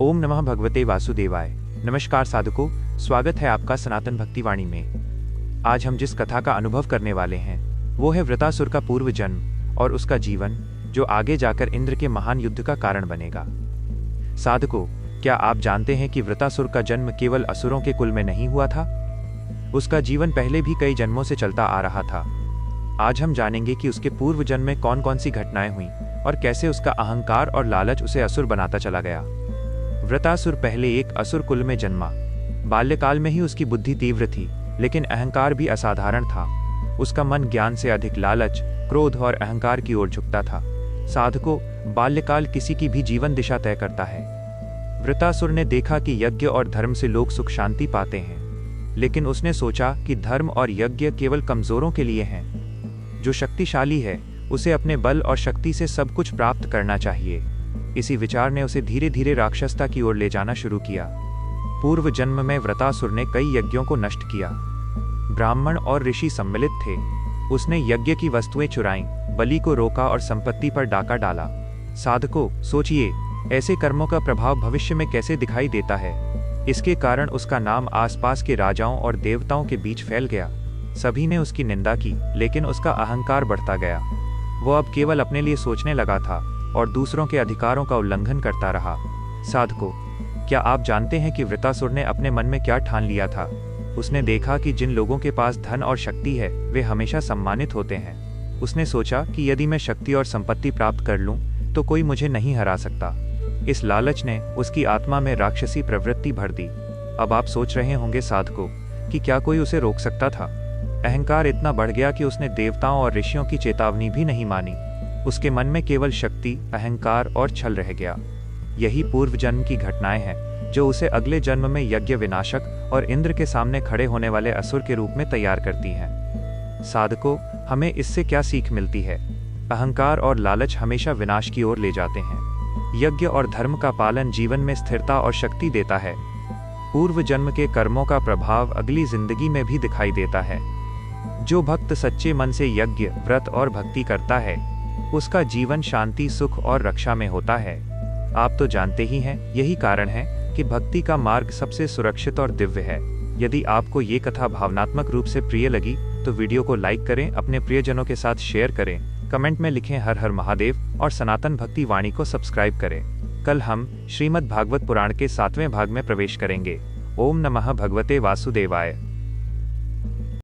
ओम नमः भगवते वासुदेवाय। नमस्कार साधकों, स्वागत है आपका सनातन भक्ति वाणी में। आज हम जिस कथा का अनुभव करने वाले हैं वो है वृतासुर का पूर्व जन्म और उसका जीवन, जो आगे जाकर इंद्र के महान युद्ध का कारण बनेगा। साधकों, क्या आप जानते हैं कि वृतासुर का जन्म केवल असुरों के कुल में नहीं हुआ था? उसका जीवन पहले भी कई जन्मों से चलता आ रहा था। आज हम जानेंगे कि उसके पूर्व जन्म में कौन कौन सी घटनाएं हुई और कैसे उसका अहंकार और लालच उसे असुर बनाता चला गया। वृतासुर पहले एक असुर कुल में जन्मा। बाल्यकाल में ही उसकी बुद्धि तीव्र थी, लेकिन अहंकार भी असाधारण था। उसका मन ज्ञान से अधिक लालच, क्रोध और अहंकार की ओर झुकता था। साधकों, बाल्यकाल किसी की भी जीवन दिशा तय करता है। वृतासुर ने देखा कि यज्ञ और धर्म से लोग सुख शांति पाते हैं, लेकिन उसने सोचा कि धर्म और यज्ञ केवल कमजोरों के लिए हैं। जो शक्तिशाली है उसे अपने बल और शक्ति से सब कुछ प्राप्त करना चाहिए। इसी विचार ने उसे धीरे धीरे राक्षसता की ओर ले जाना शुरू किया। पूर्व जन्म में वृतासुर ने कई यज्ञों को नष्ट किया। ब्राह्मण और ऋषि सम्मिलित थे। उसने यज्ञ की वस्तुएं चुराईं, बलि को रोका और संपत्ति पर डाका डाला। साधकों, सोचिए, ऐसे कर्मों का प्रभाव भविष्य में कैसे दिखाई देता है। इसके कारण उसका नाम आसपास के राजाओं और देवताओं के बीच फैल गया। सभी ने उसकी निंदा की, लेकिन उसका अहंकार बढ़ता गया। वो अब केवल अपने लिए सोचने लगा था और दूसरों के अधिकारों का उल्लंघन करता रहा। साधकों, क्या आप जानते हैं कि वृतासुर ने अपने मन में क्या ठान लिया था? उसने देखा कि जिन लोगों के पास धन और शक्ति है वे हमेशा सम्मानित होते हैं। उसने सोचा कि यदि मैं शक्ति और संपत्ति प्राप्त कर लूं तो कोई मुझे नहीं हरा सकता। इस लालच ने उसकी आत्मा में राक्षसी प्रवृत्ति भर दी। अब आप सोच रहे होंगे साधकों कि क्या कोई उसे रोक सकता था? अहंकार इतना बढ़ गया कि उसने देवताओं और ऋषियों की चेतावनी भी नहीं मानी। उसके मन में केवल शक्ति, अहंकार और छल रह गया। यही पूर्व जन्म की घटनाएं हैं जो उसे अगले जन्म में यज्ञ विनाशक और इंद्र के सामने खड़े होने वाले असुर के रूप में तैयार करती हैं। साधकों, हमें इससे क्या सीख मिलती है? अहंकार और लालच हमेशा विनाश की ओर ले जाते हैं। यज्ञ और धर्म का पालन जीवन में स्थिरता और शक्ति देता है। पूर्व जन्म के कर्मों का प्रभाव अगली जिंदगी में भी दिखाई देता है। जो भक्त सच्चे मन से यज्ञ, व्रत और भक्ति करता है उसका जीवन शांति, सुख और रक्षा में होता है। आप तो जानते ही हैं, यही कारण है कि भक्ति का मार्ग सबसे सुरक्षित और दिव्य है। यदि आपको ये कथा भावनात्मक रूप से प्रिय लगी तो वीडियो को लाइक करें, अपने प्रियजनों के साथ शेयर करें, कमेंट में लिखें हर हर महादेव और सनातन भक्ति वाणी को सब्सक्राइब करें। कल हम श्रीमद् भागवत पुराण के 7वें भाग में प्रवेश करेंगे। ओम नमः भगवते वासुदेवाय।